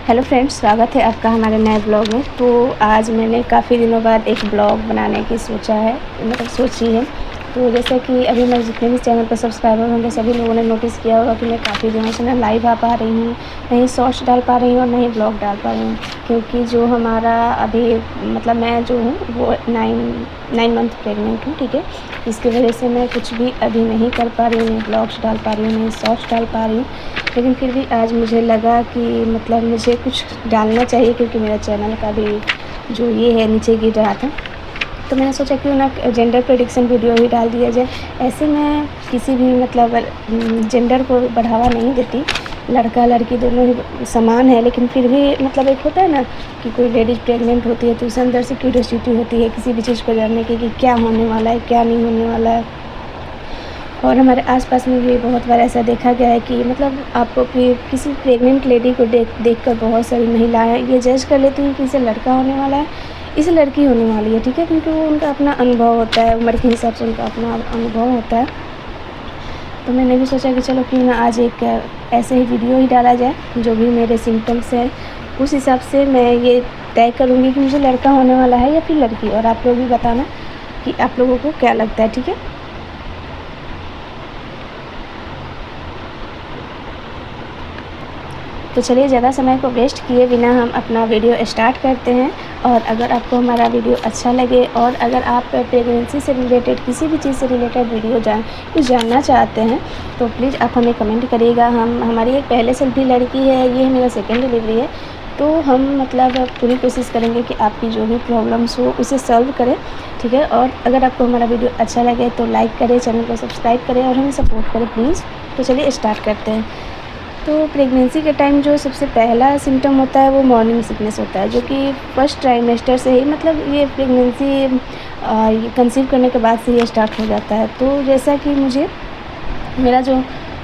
Hello friends, स्वागत है आपका हमारे नए ब्लॉग में। तो आज मैंने काफ़ी दिनों बाद एक ब्लॉग बनाने की सोची है। तो जैसे कि अभी मैं जितने भी चैनल पर सब्सक्राइबर होंगे सभी लोगों ने नोटिस किया होगा कि मैं काफ़ी दिनों से ना लाइव आ पा रही हूँ, नहीं शॉर्ट्स डाल पा रही हूँ और नहीं ब्लॉग डाल पा रही हूँ। क्योंकि जो हमारा अभी मैं जो हूँ वो 9 मंथ प्रेग्नेंट हूँ, ठीक है। इसकी वजह से मैं कुछ भी अभी नहीं कर पा रही हूँ, नहीं ब्लॉग्स डाल पा रही हूँ, नहीं शॉर्ट्स डाल पा रही हूँ। लेकिन फिर भी आज मुझे लगा कि मुझे कुछ डालना चाहिए, क्योंकि मेरा चैनल का भी जो ये है नीचे गिर रहा था। तो मैंने सोचा क्यों ना जेंडर प्रेडिक्शन वीडियो ही डाल दिया जाए। ऐसे मैं किसी भी जेंडर को बढ़ावा नहीं देती, लड़का लड़की दोनों ही समान है। लेकिन फिर भी एक होता है ना कि कोई लेडीज़ प्रेग्नेंट होती है तो उसे अंदर से क्यूरियोसिटी होती है किसी भी चीज़ को जानने की कि क्या होने वाला है, क्या नहीं होने वाला है। और हमारे आसपास में भी बहुत बार ऐसा देखा गया है कि आपको फिर किसी प्रेग्नेंट लेडी को देख कर बहुत सारी महिलाएं ये जज कर लेती हैं कि इसे लड़का होने वाला है, इसे लड़की होने वाली है, ठीक है। क्योंकि वो उनका अपना अनुभव होता है, उम्र के हिसाब से उनका अपना अनुभव होता है। तो मैंने भी सोचा कि चलो क्यों ना आज एक ऐसे ही वीडियो ही डाला जाए। जो भी मेरे सिम्टम्स हैं उस हिसाब से मैं ये तय करूँगी कि मुझे लड़का होने वाला है या फिर लड़की। और आप लोग भी बताना कि आप लोगों को क्या लगता है, ठीक है। तो चलिए ज़्यादा समय को वेस्ट किए बिना हम अपना वीडियो स्टार्ट करते हैं। और अगर आपको हमारा वीडियो अच्छा लगे और अगर आप प्रेगनेंसी से रिलेटेड किसी भी चीज़ से रिलेटेड कुछ जानना चाहते हैं तो प्लीज़ आप हमें कमेंट करिएगा। हमारी एक पहले से भी लड़की है, ये मेरा सेकेंड डिलीवरी है। तो हम पूरी कोशिश करेंगे कि आपकी जो भी प्रॉब्लम्स हो उसे सॉल्व करें, ठीक है। और अगर आपको हमारा वीडियो अच्छा लगे तो लाइक करें, चैनल को सब्सक्राइब करें और हमें सपोर्ट करें प्लीज़। तो चलिए स्टार्ट करते हैं। तो प्रेगनेंसी के टाइम जो सबसे पहला सिम्टम होता है वो मॉर्निंग सिकनेस होता है, जो कि फर्स्ट ट्राइमेस्टर से ही ये प्रेगनेंसी कंसीव करने के बाद से ही स्टार्ट हो जाता है। तो जैसा कि मेरा जो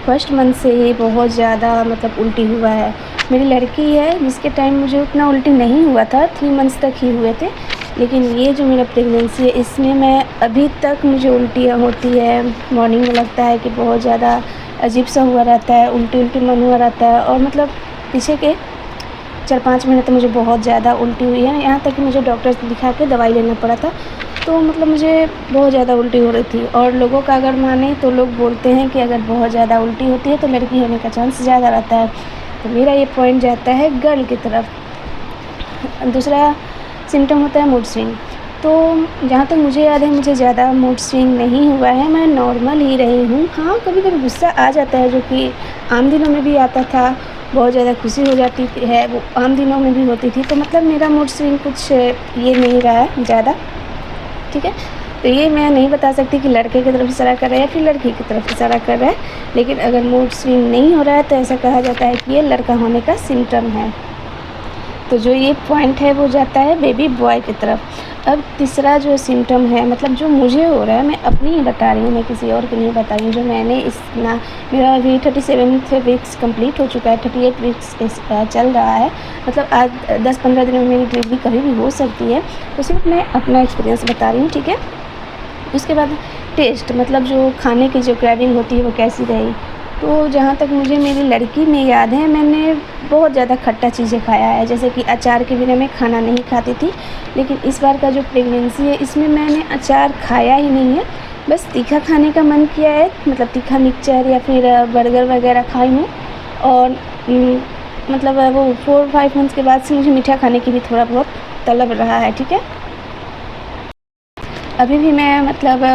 फर्स्ट मंथ से ही बहुत ज़्यादा उल्टी हुआ है। मेरी लड़की है जिसके टाइम मुझे उतना उल्टी नहीं हुआ था, 3 मंथ्स तक ही हुए थे। लेकिन ये जो मेरा प्रेगनेंसी है इसमें मैं अभी तक मुझे उल्टियाँ होती है। मॉर्निंग में लगता है कि बहुत ज़्यादा अजीब सा हुआ रहता है, उल्टी मन हुआ रहता है। और पीछे के 4-5 महीने तो मुझे बहुत ज़्यादा उल्टी हुई है, यहाँ तक कि मुझे डॉक्टर से दिखा के दवाई लेना पड़ा था। तो मुझे बहुत ज़्यादा उल्टी हो रही थी। और लोगों का अगर माने तो लोग बोलते हैं कि अगर बहुत ज़्यादा उल्टी होती है तो लड़की होने का चांस ज़्यादा रहता है। तो मेरा ये पॉइंट जाता है गर्ल की तरफ। दूसरा सिम्टम होता है मूड स्विंग। तो जहाँ तक मुझे याद है मुझे ज़्यादा मूड स्विंग नहीं हुआ है, मैं नॉर्मल ही रही हूँ। हाँ, कभी कभी गुस्सा आ जाता है, जो कि आम दिनों में भी आता था। बहुत ज़्यादा खुशी हो जाती है, वो आम दिनों में भी होती थी। तो मेरा मूड स्विंग कुछ ये नहीं रहा है ज़्यादा, ठीक है। तो ये मैं नहीं बता सकती कि लड़के की तरफ इशारा कर रहा है या फिर लड़की की तरफ इशारा कर रहा है। लेकिन अगर मूड स्विंग नहीं हो रहा है तो ऐसा कहा जाता है कि ये लड़का होने का सिम्टम है। तो जो ये पॉइंट है वो जाता है बेबी बॉय की तरफ। अब तीसरा जो सिम्टम है जो मुझे हो रहा है, मैं अपनी ही बता रही हूँ, मैं किसी और की नहीं बता रही हूँ। जो मैंने मेरा अभी 37 वीक्स कंप्लीट हो चुका है, 38 वीक्स चल रहा है। आज 10-15 दिनों में मेरी डिलीवरी कभी भी हो सकती है। तो सिर्फ मैं अपना एक्सपीरियंस बता रही हूँ, ठीक है। उसके बाद टेस्ट जो खाने की जो क्रेविंग होती है वो कैसी रही। तो जहाँ तक मुझे मेरी लड़की में याद है, मैंने बहुत ज़्यादा खट्टा चीज़ें खाया है, जैसे कि अचार के बिना मैं खाना नहीं खाती थी। लेकिन इस बार का जो प्रेगनेंसी है इसमें मैंने अचार खाया ही नहीं है। बस तीखा खाने का मन किया है, तीखा मिक्सचर या फिर बर्गर वगैरह खाई हूँ। और वो 4-5 मंथ्स के बाद से मुझे मीठा खाने की भी थोड़ा बहुत तलब रहा है, ठीक है। अभी भी मैं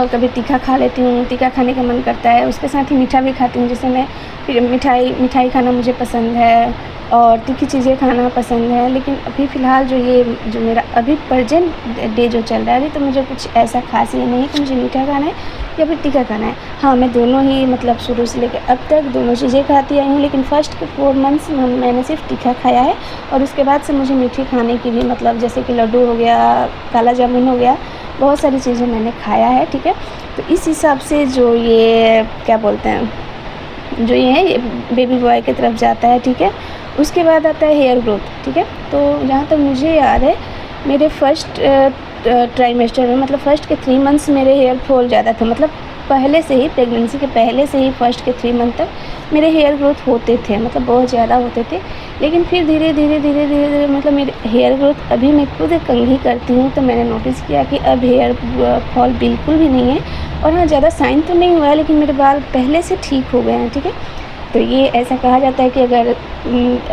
कभी तीखा खा लेती हूँ, तीखा खाने का मन करता है, उसके साथ ही मीठा भी खाती हूँ। जैसे मैं फिर मिठाई खाना मुझे पसंद है और तीखी चीज़ें खाना पसंद है। लेकिन अभी फ़िलहाल जो मेरा अभी प्रेजेंट डे जो चल रहा है, अभी तो मुझे कुछ ऐसा खास ये नहीं कि मुझे मीठा खाना है या फिर तीखा खाना है। हाँ, मैं दोनों ही शुरू से लेकर अब तक दोनों चीज़ें खाती आई हूँ। लेकिन फ़र्स्ट के 4 मंथ्स मैंने सिर्फ तीखा खाया है। और उसके बाद से मुझे मीठी खाने की भी जैसे कि लड्डू हो गया, काला जामुन हो गया, बहुत सारी चीज़ें मैंने खाया है, ठीक है। तो इस हिसाब से जो ये क्या बोलते हैं, जो ये है ये बेबी बॉय की तरफ जाता है, ठीक है। उसके बाद आता है हेयर ग्रोथ, ठीक है। तो जहाँ तक मुझे याद है मेरे फर्स्ट ट्राइमेस्टर में फर्स्ट के 3 मंथ्स मेरे हेयर फॉल ज़्यादा था। पहले से ही, प्रेगनेंसी के पहले से ही फर्स्ट के 3 मंथ तक मेरे हेयर ग्रोथ होते थे, मतलब बहुत ज़्यादा होते थे। लेकिन फिर धीरे धीरे मतलब मेरे हेयर ग्रोथ, अभी मैं खुद कंघी करती हूँ तो मैंने नोटिस किया कि अब हेयर फॉल बिल्कुल भी नहीं है। और हाँ, ज़्यादा शाइन तो नहीं हुआ है, लेकिन मेरे बाल पहले से ठीक हो गए हैं, ठीक है। तो ये ऐसा कहा जाता है कि अगर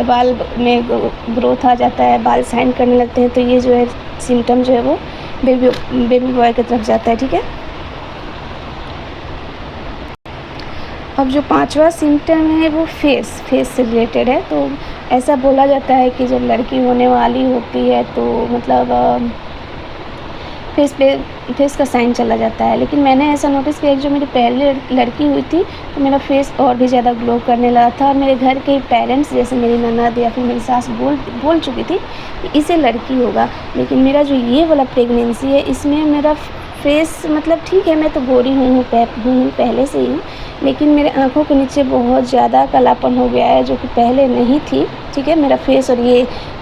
बाल में ग्रोथ आ जाता है, बाल शाइन करने लगते हैं, तो ये जो है सिम्टम जो है वो बेबी बॉय की तरफ जाता है, ठीक है। अब जो 5वां सिम्टम है वो फेस से रिलेटेड है। तो ऐसा बोला जाता है कि जब लड़की होने वाली होती है तो मतलब फेस का साइन चला जाता है। लेकिन मैंने ऐसा नोटिस किया कि जो मेरी पहले लड़की हुई थी तो मेरा फेस और भी ज़्यादा ग्लो करने लगा था। और मेरे घर के पेरेंट्स, जैसे मेरी ननद या फिर मेरी सास बोल चुकी थी कि इसे लड़की होगा। लेकिन मेरा जो ये वाला प्रेगनेंसी है, इसमें मेरा फेस मतलब ठीक है, मैं तो गोरी हूँ पहले से ही, लेकिन मेरे आँखों के नीचे बहुत ज़्यादा कालापन हो गया है, जो कि पहले नहीं थी, ठीक है। मेरा फेस और ये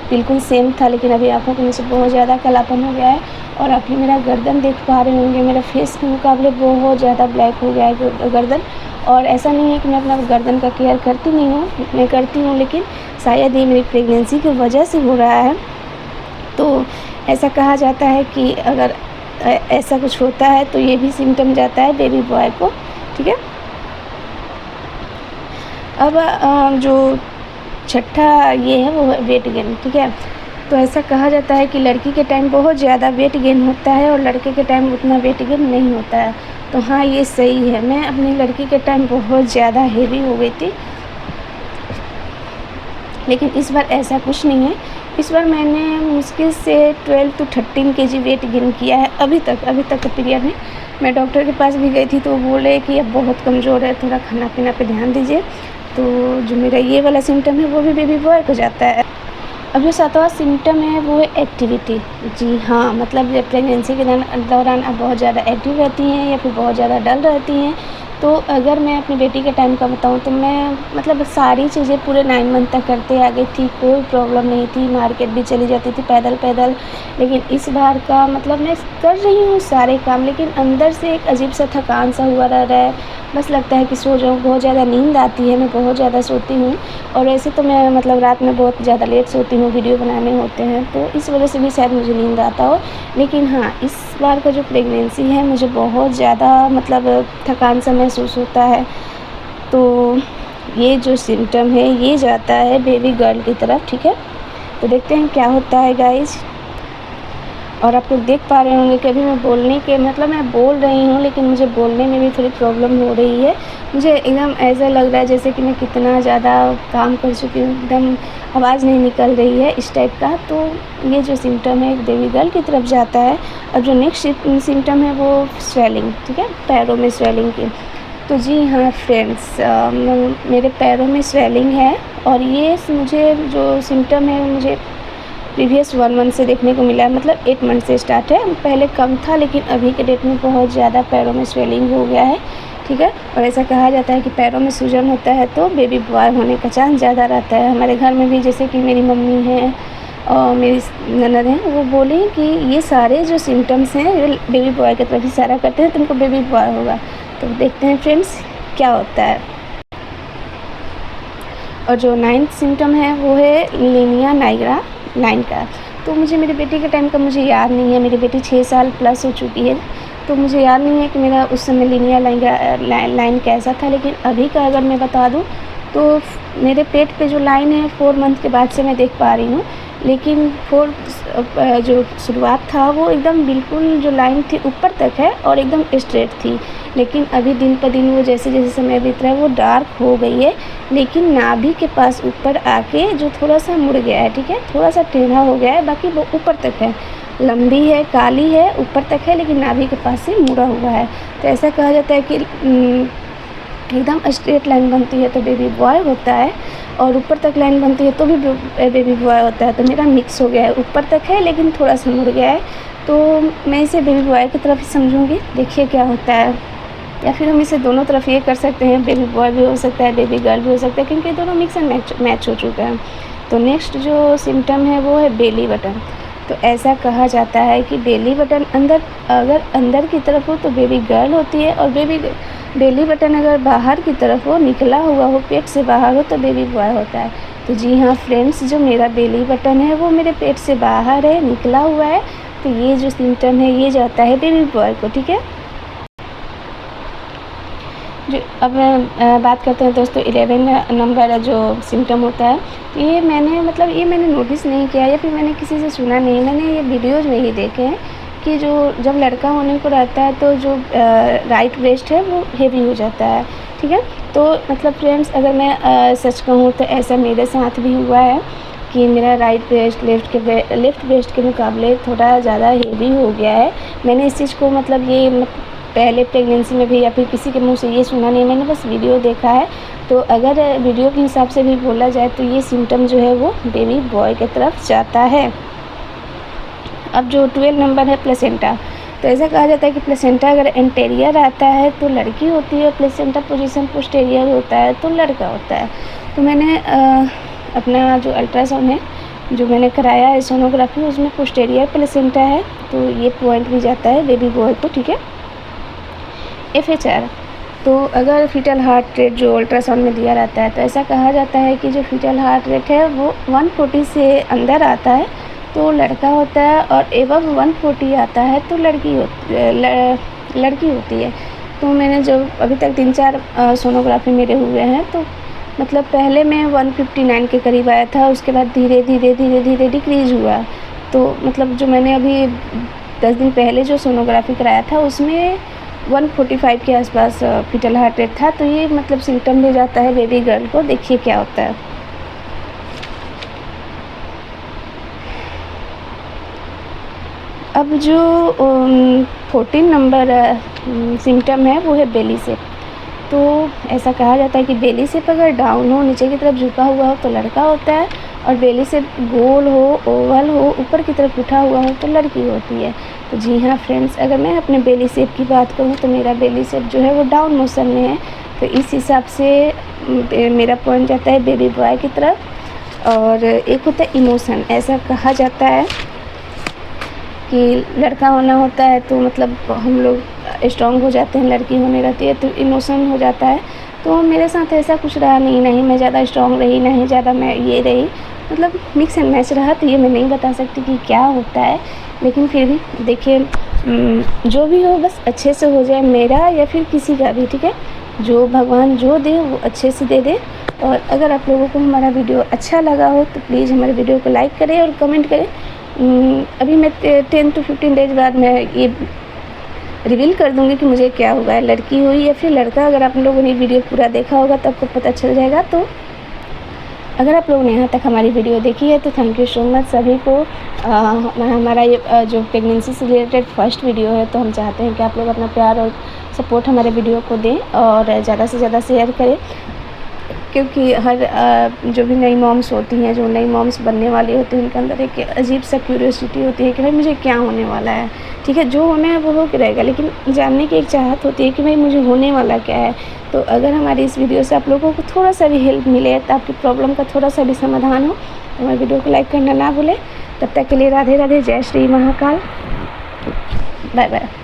बिल्कुल सेम था, लेकिन अभी आँखों के नीचे बहुत ज़्यादा कालापन हो गया है। और आप ये मेरा गर्दन देख पा रहे होंगे, मेरा फेस के मुकाबले बहुत ज़्यादा ब्लैक हो गया है गर्दन। और ऐसा नहीं है कि मैं अपना गर्दन का केयर करती नहीं हूँ, मैं करती हूँ, लेकिन शायद ये मेरी प्रेगनेंसी की वजह से हो रहा है। तो ऐसा कहा जाता है कि अगर ऐसा कुछ होता है तो ये भी सिम्टम जाता है बेबी बॉय को, ठीक है। अब जो छठा ये है वो वेट गेन, ठीक है। तो ऐसा कहा जाता है कि लड़की के टाइम बहुत ज़्यादा वेट गेन होता है और लड़के के टाइम उतना वेट गेन नहीं होता है। तो हाँ, ये सही है। मैं अपनी लड़की के टाइम बहुत ज़्यादा हेवी हो गई थी, लेकिन इस बार ऐसा कुछ नहीं है। इस बार मैंने मुश्किल से 12 to 13 kg वेट गेन किया है अभी तक के पीरियड में। मैं डॉक्टर के पास भी गई थी तो वो बोले कि अब बहुत कमज़ोर है, थोड़ा खाना पीना पे ध्यान दीजिए। तो जो मेरा ये वाला सिम्टम है वो भी बेबी बॉय को जाता है। अब जो 7वां सिम्टम है वो है एक्टिविटी। जी हाँ, मतलब जब प्रेगनेंसी के दौरान आप बहुत ज़्यादा एक्टिव रहती हैं या फिर बहुत ज़्यादा डल रहती हैं। तो अगर मैं अपनी बेटी के टाइम का बताऊं तो मैं मतलब सारी चीज़ें पूरे 9 मंथ तक करते आ गई थी, कोई प्रॉब्लम नहीं थी। मार्केट भी चली जाती थी पैदल। लेकिन इस बार का मतलब मैं कर रही हूँ सारे काम, लेकिन अंदर से एक अजीब सा थकान सा हुआ रह रहा है। बस लगता है कि सो जाऊँ, बहुत ज़्यादा नींद आती है, मैं बहुत ज़्यादा सोती हूँ। और वैसे तो मैं मतलब रात में बहुत ज़्यादा लेट सोती हूँ, वीडियो बनाने होते हैं, तो इस वजह से भी शायद मुझे नींद आता हो। लेकिन हाँ, इस बार का जो प्रेगनेंसी है मुझे बहुत ज़्यादा मतलब थकान सा महसूस होता है। तो ये जो सिम्टम है ये जाता है बेबी गर्ल की तरफ, ठीक है। तो देखते हैं क्या होता है गाइज। और आप लोग देख पा रहे होंगे कि अभी मैं बोलने के मतलब मैं बोल रही हूँ, लेकिन मुझे बोलने में भी थोड़ी प्रॉब्लम हो रही है। मुझे एकदम ऐसा लग रहा है जैसे कि मैं कितना ज़्यादा काम कर चुकी हूँ, एकदम आवाज़ नहीं निकल रही है, इस टाइप का। तो ये जो सिम्टम है एक बेबी गर्ल की तरफ जाता है। और जो नेक्स्ट सिम्टम है वो स्वेलिंग, ठीक है, पैरों में स्वेलिंग की। तो जी हाँ फ्रेंड्स, मेरे पैरों में स्वेलिंग है। और ये मुझे जो सिम्टम है मुझे प्रीवियस 1 मंथ से देखने को मिला है, मतलब 8 मंथ से स्टार्ट है। पहले कम था, लेकिन अभी के डेट में बहुत ज़्यादा पैरों में स्वेलिंग हो गया है, ठीक है। और ऐसा कहा जाता है कि पैरों में सूजन होता है तो बेबी बॉय होने का चांस ज़्यादा रहता है। हमारे घर में भी जैसे कि मेरी मम्मी है और मेरी ननद हैं, वो बोली कि ये सारे जो सिम्टम्स हैं ये बेबी बॉय की तरफ इशारा करते हैं, तुमको बेबी बॉय होगा। तो देखते हैं फ्रेंड्स क्या होता है। और जो 9th सिम्टम है वो है लीनिया नाइग्रा लाइन का। तो मुझे मेरी बेटी के टाइम का मुझे याद नहीं है, मेरी बेटी 6 साल प्लस हो चुकी है, तो मुझे याद नहीं है कि मेरा उस समय लीनिया लाइन कैसा था। लेकिन अभी का अगर मैं बता दूं तो मेरे पेट पे जो लाइन है 4 मंथ के बाद से मैं देख पा रही हूँ। लेकिन जो शुरुआत था वो एकदम बिल्कुल जो लाइन थी ऊपर तक है और एकदम स्ट्रेट थी। लेकिन अभी दिन पर दिन वो जैसे जैसे समय बीत रहा है वो डार्क हो गई है, लेकिन नाभि के पास ऊपर आके जो थोड़ा सा मुड़ गया है, ठीक है, थोड़ा सा टेढ़ा हो गया है, बाकी वो ऊपर तक है, लंबी है, काली है, ऊपर तक है, लेकिन नाभि के पास से मुड़ा हुआ है। तो ऐसा कहा जाता है कि एकदम स्ट्रेट लाइन बनती है तो बेबी बॉय होता है, और ऊपर तक लाइन बनती है तो भी बेबी बॉय होता है। तो मेरा मिक्स हो गया है, ऊपर तक है लेकिन थोड़ा सा मुड़ गया है, तो मैं इसे बेबी बॉय की तरफ ही समझूंगी। देखिए क्या होता है। या फिर हम इसे दोनों तरफ ये कर सकते हैं, बेबी बॉय भी हो सकता है, बेबी गर्ल भी हो सकता है, क्योंकि दोनों मिक्स एंड मैच हो चुका है। तो नेक्स्ट जो सिम्टम है वो है बेली बटन। तो ऐसा कहा जाता है कि बेली बटन अगर अंदर की तरफ हो तो बेबी गर्ल होती है, और बेली बटन अगर बाहर की तरफ हो, निकला हुआ हो, पेट से बाहर हो, तो बेबी बॉय होता है। तो जी हाँ फ्रेंड्स, जो मेरा बेली बटन है वो मेरे पेट से बाहर है, निकला हुआ है, तो ये जो सिम्टम है ये जाता है बेबी बॉय को। ठीक है, जो अब बात करते हैं दोस्तों 11 नंबर जो सिम्टम होता है, ये मैंने नोटिस नहीं किया या फिर मैंने किसी से सुना नहीं, मैंने ये वीडियोज़ में ही देखे हैं कि जब लड़का होने को रहता है तो जो राइट ब्रेस्ट है वो हेवी हो जाता है। ठीक है, तो मतलब फ्रेंड्स, अगर मैं सच कहूँ तो ऐसा मेरे साथ भी हुआ है कि मेरा राइट ब्रेस्ट लेफ़्ट ब्रेस्ट के मुकाबले थोड़ा ज़्यादा हेवी हो गया है। मैंने इस चीज़ को पहले प्रेगनेंसी में भी या फिर किसी के मुंह से ये सुना नहीं, मैंने बस वीडियो देखा है। तो अगर वीडियो के हिसाब से भी बोला जाए तो ये सिम्टम जो है वो बेबी बॉय की तरफ जाता है। अब जो 12 नंबर है प्लेसेंटा, तो ऐसा कहा जाता है कि प्लेसेंटा अगर एंटेरियर आता है तो लड़की होती है, प्लेसेंटा पोजीशन पोस्टेरियर होता है तो लड़का होता है। तो मैंने अपना जो अल्ट्रासाउंड है जो मैंने कराया है सोनोग्राफी, उसमें पोस्टेरियर प्लेसेंटा है, तो ये पॉइंट भी जाता है बेबी बॉय को। ठीक है, FHR, तो अगर फीटल हार्ट रेट जो अल्ट्रासाउंड में दिया रहता है, तो ऐसा कहा जाता है कि जो फीटल हार्ट रेट है वो 140 से अंदर आता है तो लड़का होता है, और एबव 140 आता है तो लड़की होती है। तो मैंने जो अभी तक 3-4 सोनोग्राफी मेरे हुए हैं, तो मतलब पहले में 159 के करीब आया था, उसके बाद धीरे धीरे डिक्रीज़ हुआ। तो मतलब जो मैंने अभी 10 दिन पहले जो सोनोग्राफी कराया था उसमें 145 के आसपास फीटल हार्ट रेट था। तो ये मतलब सिम्टम भी जाता है बेबी गर्ल को। देखिए क्या होता है। अब जो 14 नंबर सिम्टम है वो है बेली शेप। तो ऐसा कहा जाता है कि बेली शेप अगर डाउन हो, नीचे की तरफ झुका हुआ हो तो लड़का होता है, और बेली शेप गोल हो, ओवल हो, ऊपर की तरफ उठा हुआ हो तो लड़की होती है। तो जी हाँ फ्रेंड्स, अगर मैं अपने बेली शेप की बात करूँ तो मेरा बेली शेप जो है वो डाउन मोशन में है, तो इस हिसाब से मेरा पॉइंट जाता है बेबी बॉय की तरफ। और एक होता है इमोशन, ऐसा कहा जाता है कि लड़का होना होता है तो मतलब हम लोग स्ट्रॉन्ग हो जाते हैं, लड़की होने रहती है तो इमोशन हो जाता है। तो मेरे साथ ऐसा कुछ रहा नहीं मैं ज़्यादा स्ट्रॉन्ग रही, नहीं ज़्यादा मैं ये रही, मतलब मिक्स एंड मैच रहा। तो ये मैं नहीं बता सकती कि क्या होता है, लेकिन फिर भी देखिए जो भी हो बस अच्छे से हो जाए, मेरा या फिर किसी का भी। ठीक है, जो भगवान जो दे वो अच्छे से दे दे। और अगर आप लोगों को हमारा वीडियो अच्छा लगा हो तो प्लीज़ हमारे वीडियो को लाइक करें और कमेंट करें। अभी मैं 10 to 15 डेज बाद मैं ये रिवील कर दूंगी कि मुझे क्या हुआ है, लड़की हुई या फिर लड़का। अगर आप लोगों ने वीडियो पूरा देखा होगा तो आपको पता चल जाएगा। तो अगर आप लोगों ने यहाँ तक हमारी वीडियो देखी है तो थैंक यू सो मच सभी को। हमारा ये जो प्रेगनेंसी से रिलेटेड फर्स्ट वीडियो है, तो हम चाहते हैं कि आप लोग अपना प्यार और सपोर्ट हमारे वीडियो को दें और ज़्यादा से ज़्यादा शेयर करें, क्योंकि हर जो भी नई मॉम्स होती हैं, जो नई मॉम्स बनने वाली होती हैं, उनके अंदर एक अजीब सा क्यूरियोसिटी होती है कि भाई मुझे क्या होने वाला है। ठीक है, जो होना है वो हो के रहेगा, लेकिन जानने की एक चाहत होती है कि भाई मुझे होने वाला क्या है। तो अगर हमारी इस वीडियो से आप लोगों को थोड़ा सा भी हेल्प मिले, तो आपकी प्रॉब्लम का थोड़ा सा भी समाधान हो, तो हमारे वीडियो को लाइक करना ना भूलें। तब तक के लिए राधे राधे, जय श्री महाकाल, बाय बाय।